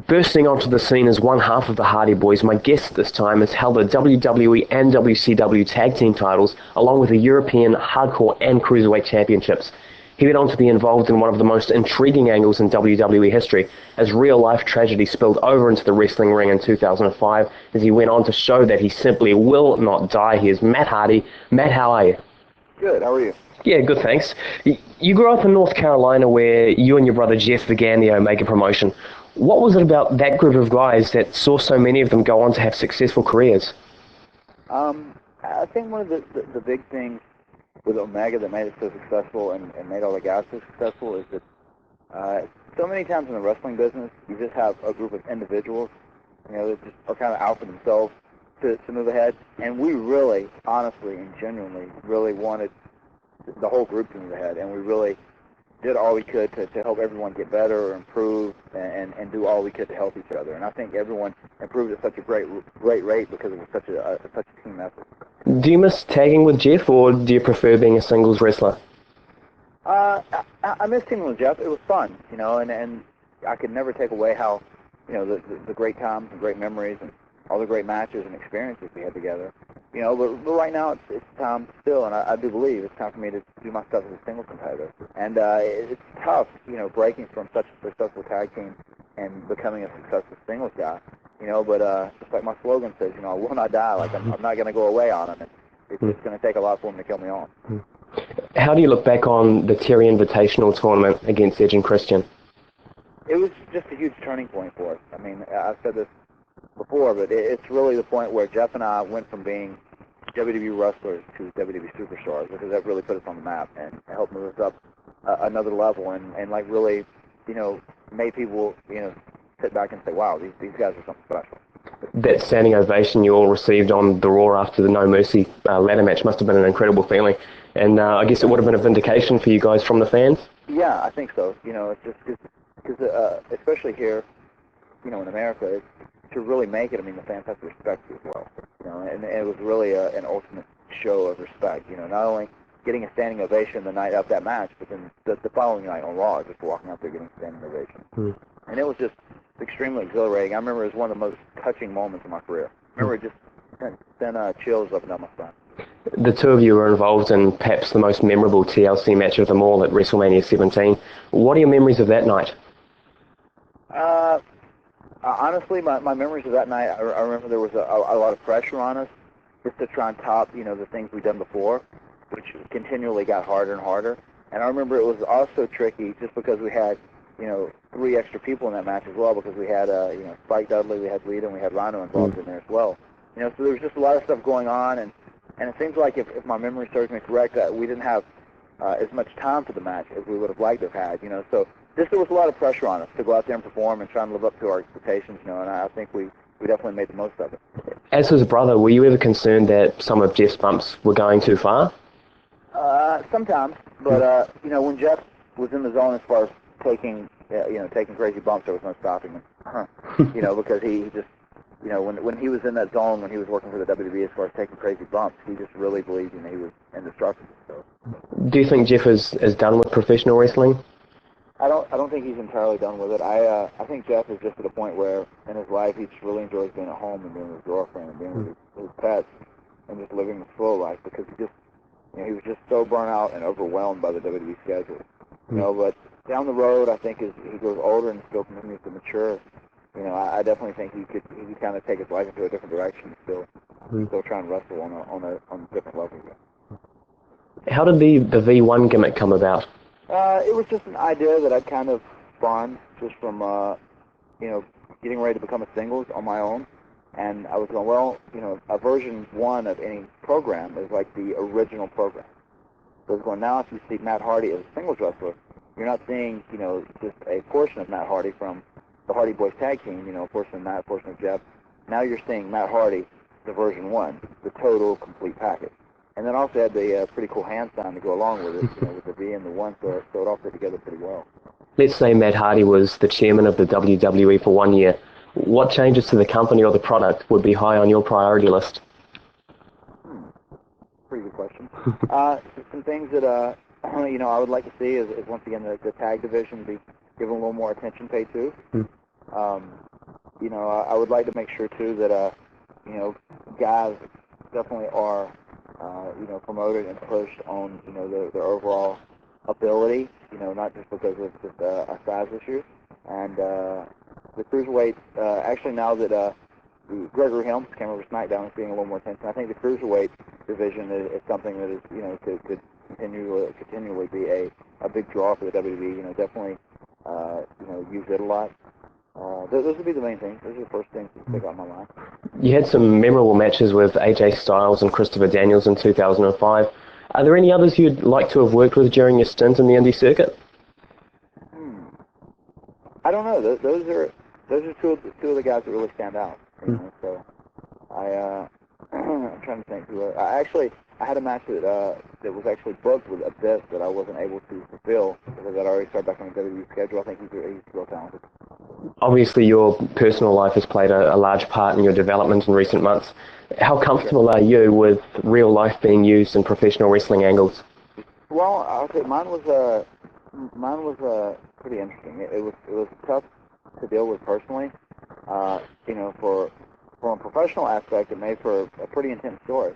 Bursting onto the scene as one half of the Hardy Boys, my guest this time has held the WWE and WCW tag team titles, along with the European Hardcore and Cruiserweight Championships. He went on to be involved in one of the most intriguing angles in WWE history, as real-life tragedy spilled over into the wrestling ring in 2005, as he went on to show that he simply will not die. He is Matt Hardy. Matt, how are you? Good, how are you? Yeah, good, thanks. You grew up in North Carolina where you and your brother Jeff began the Omega promotion. What was it about that group of guys that saw so many of them go on to have successful careers? I think one of the big things with Omega that made it so successful and made all the guys so successful is that so many times in the wrestling business, you just have a group of individuals, that just are kind of out for themselves to move ahead. And we really, honestly and genuinely, really wanted the whole group to move ahead, and we really did all we could to help everyone get better or improve and do all we could to help each other. And I think everyone improved at such a great rate because it was such a team effort. Do you miss tagging with Jeff, or do you prefer being a singles wrestler? I miss teaming with Jeff. It was fun, and I could never take away how, the great times and great memories and all the great matches and experiences we had together. But right now it's time still, and I do believe it's time for me to do my stuff as a singles competitor. And it's tough, breaking from such a successful tag team and becoming a successful singles guy. But just like my slogan says, I will not die. Like I'm not going to go away on him. It's going to take a lot for him to kill me on. How do you look back on the Terry Invitational tournament against Edge and Christian? It was just a huge turning point for us. I mean, I've said this before, but it's really the point where Jeff and I went from being WWE wrestlers to WWE superstars, because that really put us on the map and helped move us up another level and like really, made people, sit back and say, wow, these guys are something special. That standing ovation you all received on the Raw after the No Mercy ladder match must have been an incredible feeling, and I guess it would have been a vindication for you guys from the fans? Yeah, I think so. It's just because especially here, in America, to really make it, I mean, the fans have to respect you as well. And it was really an ultimate show of respect. Not only getting a standing ovation the night of that match, but then the following night on Raw, just walking out there getting a standing ovation. And it was just extremely exhilarating. I remember it was one of the most touching moments of my career. I remember it just sent chills up and down my spine. The two of you were involved in perhaps the most memorable TLC match of them all at WrestleMania 17. What are your memories of that night? Honestly, my memories of that night, I remember there was a lot of pressure on us just to try and top, the things we'd done before, which continually got harder and harder. And I remember it was also tricky just because we had, 3 extra people in that match as well, because we had, Spike Dudley, we had Lita, and we had Rhino involved in there as well. So there was just a lot of stuff going on, and it seems like if my memory serves me correct, that we didn't have as much time for the match as we would have liked to have had, so there was a lot of pressure on us to go out there and perform and try and live up to our expectations, and I think we definitely made the most of it. As his brother, were you ever concerned that some of Jeff's bumps were going too far? Sometimes, but when Jeff was in the zone as far as taking crazy bumps, there was no stopping him. Because he just, when he was in that zone, when he was working for the WWE as far as taking crazy bumps, he just really believed, he was indestructible. So. Do you think Jeff is done with professional wrestling? I don't think he's entirely done with it. I think Jeff is just at a point where in his life he just really enjoys being at home and being with his girlfriend and being with his pets and just living the slow life, because he was just so burnt out and overwhelmed by the WWE schedule. But down the road, I think as he grows older and still continues to mature, I definitely think he could kind of take his life into a different direction and still try and wrestle on a different level again. How did the V1 gimmick come about? It was just an idea that I'd kind of spawned just from, getting ready to become a singles on my own. And I was going, well, a version 1 of any program is like the original program. So I was going, now if you see Matt Hardy as a singles wrestler, you're not seeing, just a portion of Matt Hardy from the Hardy Boys tag team, a portion of Matt, a portion of Jeff. Now you're seeing Matt Hardy, the version 1, the total complete package. And then also had the pretty cool hand sign to go along with it, with the V and the 1, so it all fit together pretty well. Let's say Matt Hardy was the chairman of the WWE for 1 year. What changes to the company or the product would be high on your priority list? Pretty good question. Some things that, I would like to see is once again, the tag division be given a little more attention paid to. I would like to make sure too that guys definitely are promoted and pushed on their overall ability, not just because of just a size issue. And the cruiserweight, actually now that Gregory Helms came over SmackDown, is being a little more attention. I think the cruiserweight division is something that is could continually be a big draw for the WWE. Definitely use it a lot. Those would be the main things. Those are the first things that stick out in my mind. You had some memorable matches with AJ Styles and Christopher Daniels in 2005. Are there any others you'd like to have worked with during your stint in the indie circuit? I don't know. Those are two of the guys that really stand out. So I'm trying to think who. I had a match that was actually booked with Abyss that I wasn't able to fulfill because I'd already started back on the WWE schedule. I think he's real talented. Obviously, your personal life has played a large part in your development in recent months. How comfortable are you with real life being used in professional wrestling angles? Well, I'll say mine was pretty interesting. It was tough to deal with personally. From a professional aspect, it made for a pretty intense story.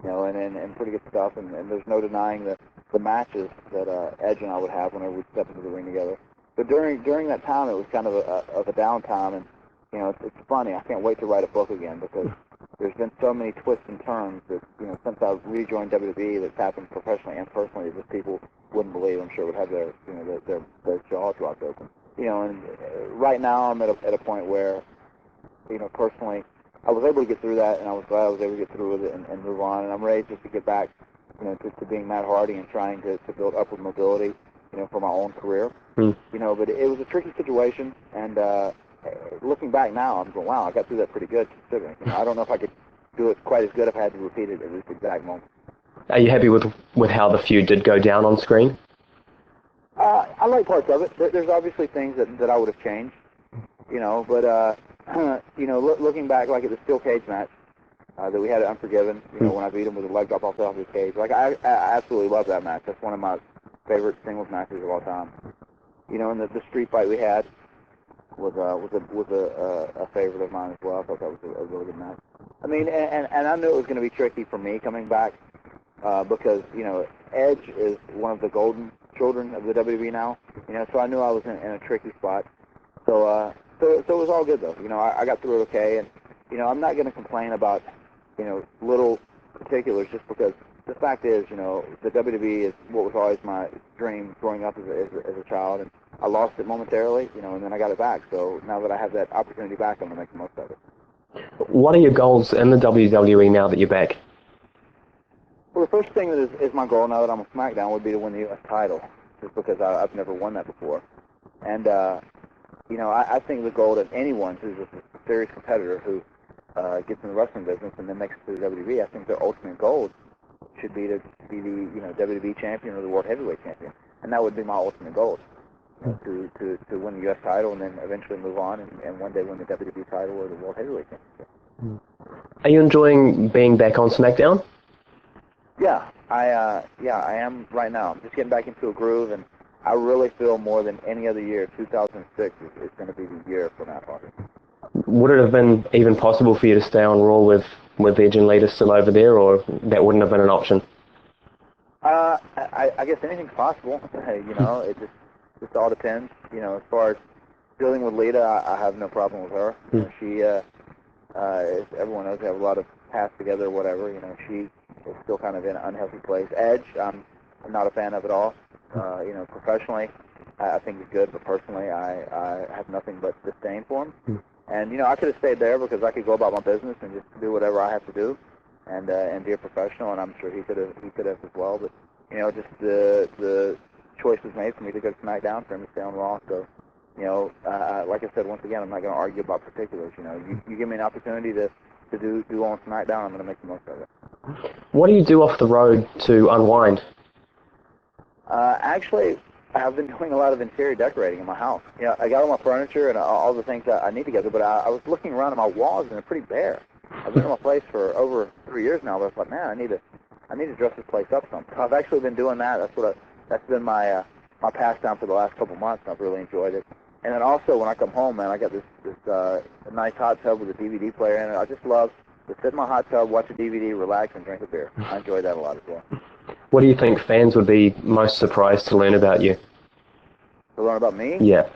And pretty good stuff. And there's no denying the matches that Edge and I would have whenever we'd step into the ring together. But during that time, it was kind of a downtime, and it's funny. I can't wait to write a book again because there's been so many twists and turns that since I rejoined WWE that's happened professionally and personally that people wouldn't believe. I'm sure would have their jaws dropped open. And right now I'm at a point where personally I was able to get through that, and I was glad I was able to get through with it and move on. And I'm ready just to get back to being Matt Hardy and trying to build upward mobility for my own career. But it was a tricky situation, and looking back now, I'm going, wow, I got through that pretty good considering. I don't know if I could do it quite as good if I had to repeat it at this exact moment. Are you happy with how the feud did go down on screen? I like parts of it. There's obviously things that I would have changed, but looking back, like at the steel cage match that we had at Unforgiven, when I beat him with a leg drop off the cage, like I absolutely love that match. That's one of my favorite singles matches of all time. And the street fight we had was a favorite of mine as well. I thought that was a really good match. I mean, and I knew it was going to be tricky for me coming back because Edge is one of the golden children of the WWE now. So I knew I was in a tricky spot. So it was all good though. I got through it okay, and I'm not going to complain about little particulars just because the fact is, the WWE is what was always my dream growing up as a child, and I lost it momentarily, and then I got it back. So now that I have that opportunity back, I'm going to make the most of it. What are your goals in the WWE now that you're back? Well, the first thing that is my goal now that I'm on SmackDown would be to win the U.S. title, just because I've never won that before. And, I think the goal of anyone who's a serious competitor who gets in the wrestling business and then makes it to the WWE, I think their ultimate goal should be to be the WWE champion or the World Heavyweight champion, and that would be my ultimate goal, to win the U.S. title and then eventually move on and one day win the WWE title or the World Heavyweight championship. Are you enjoying being back on SmackDown? Yeah, I am right now. I'm just getting back into a groove, and I really feel more than any other year, 2006 is going to be the year for Matt Hardy. Would it have been even possible for you to stay on Raw with Edge and Lita still over there, or that wouldn't have been an option? I guess anything's possible. It just all depends. As far as dealing with Lita, I have no problem with her. She, as everyone knows, they have a lot of past together or whatever. She is still kind of in an unhealthy place. Edge, I'm not a fan of at all. Professionally, I think he's good, but personally, I have nothing but disdain for him. And I could have stayed there because I could go about my business and just do whatever I have to do, and be a professional. And I'm sure he could have as well. But just the choice was made for me to go to SmackDown, for him to stay on Raw. So like I said, once again, I'm not going to argue about particulars. You give me an opportunity to do on SmackDown, I'm going to make the most of it. What do you do off the road to unwind? Actually, I've been doing a lot of interior decorating in my house. I got all my furniture and all the things that I need together, but I was looking around at my walls and they're pretty bare. I've been in my place for over 3 years now, but I was like, man, I need to dress this place up some. So I've actually been doing that. That's been my pastime for the last couple months. I've really enjoyed it. And then also when I come home, man, I got this nice hot tub with a DVD player in it. I just love to sit in my hot tub, watch a DVD, relax, and drink a beer. I enjoy that a lot as well. What do you think fans would be most surprised to learn about you? To learn about me? Yeah.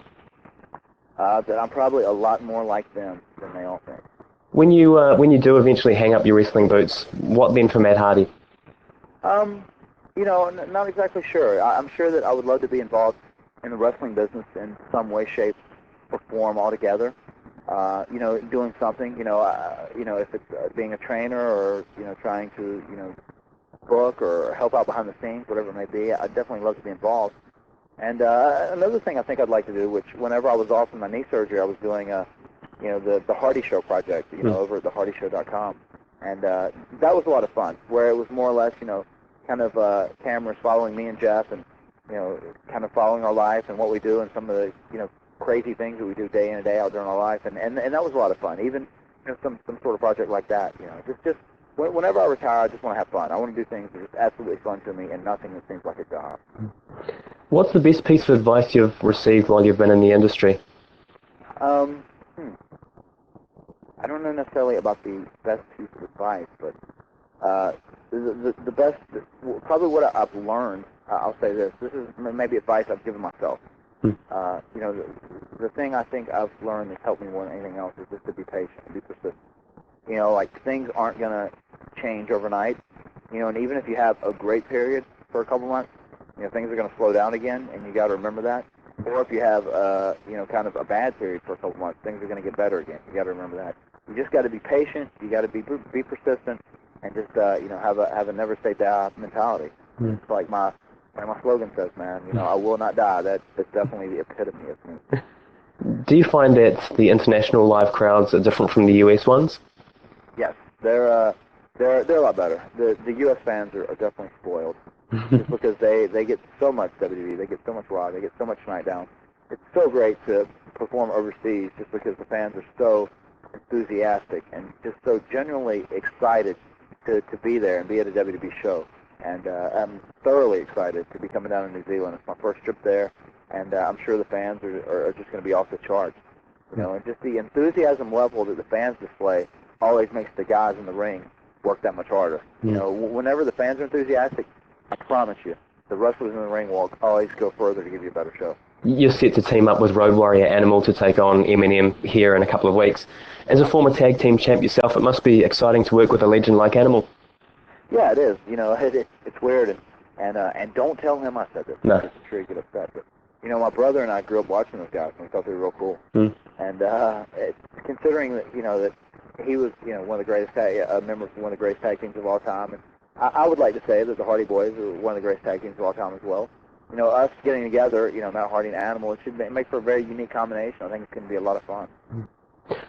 That I'm probably a lot more like them than they all think. When you do eventually hang up your wrestling boots, what then for Matt Hardy? You know, not exactly sure. I'm sure that I would love to be involved in the wrestling business in some way, shape, or form altogether. You know, doing something. You know, if it's being a trainer or trying to book or help out behind the scenes, whatever it may be. I'd definitely love to be involved. And another thing I think I'd like to do, which whenever I was off from my knee surgery, I was doing the Hardy Show project, over at thehardyshow.com, and that was a lot of fun. Where it was more or less, kind of cameras following me and Jeff, and kind of following our life and what we do, and some of the crazy things that we do day in and day out during our life, and that was a lot of fun. Even some sort of project like that, just whenever I retire, I just want to have fun. I want to do things that are just absolutely fun to me and nothing that seems like a job. What's the best piece of advice you've received while you've been in the industry? I don't know necessarily about the best piece of advice, but the best, probably what I've learned, I'll say this is maybe advice I've given myself. The thing I think I've learned that's helped me more than anything else is just to be patient and be persistent. Like things aren't going to change overnight, and even if you have a great period for a couple months, things are going to slow down again, and you got to remember that. Or if you have, kind of a bad period for a couple months, things are going to get better again. You got to remember that. You just got to be patient. You got to be persistent, and just have a never say die mentality. It's like my slogan says, man. I will not die. That's definitely the epitome of me. Do you find that the international live crowds are different from the US ones? Yes, they're a lot better. The U.S. fans are definitely spoiled, just because they get so much WWE, they get so much Raw, they get so much SmackDown. It's so great to perform overseas, just because the fans are so enthusiastic and just so genuinely excited to be there and be at a WWE show. And I'm thoroughly excited to be coming down to New Zealand. It's my first trip there, and I'm sure the fans are just going to be off the charts. And just the enthusiasm level that the fans display always makes the guys in the ring work that much harder. Whenever the fans are enthusiastic, I promise you, the wrestlers in the ring will always go further to give you a better show. You're set to team up with Road Warrior Animal to take on Eminem here in a couple of weeks. As a former tag team champ yourself, it must be exciting to work with a legend like Animal. Yeah, it is. It's weird, and don't tell him I said this. No. I'm sure you get upset. But my brother and I grew up watching those guys, and we thought they were real cool. And considering that that he was one of the greatest a member of one of the greatest tag teams of all time, and I would like to say that the Hardy Boys are one of the greatest tag teams of all time as well. Us getting together, Matt Hardy and Animal, it should make for a very unique combination. I think it's going to be a lot of fun.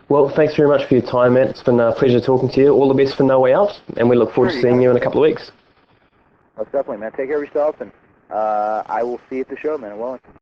Well, thanks very much for your time, Matt. It's been a pleasure talking to you. All the best for No Way Out, and we look forward to seeing you in a couple of weeks. Most definitely, man. Take care of yourself, and I will see you at the show, man, in Wellington.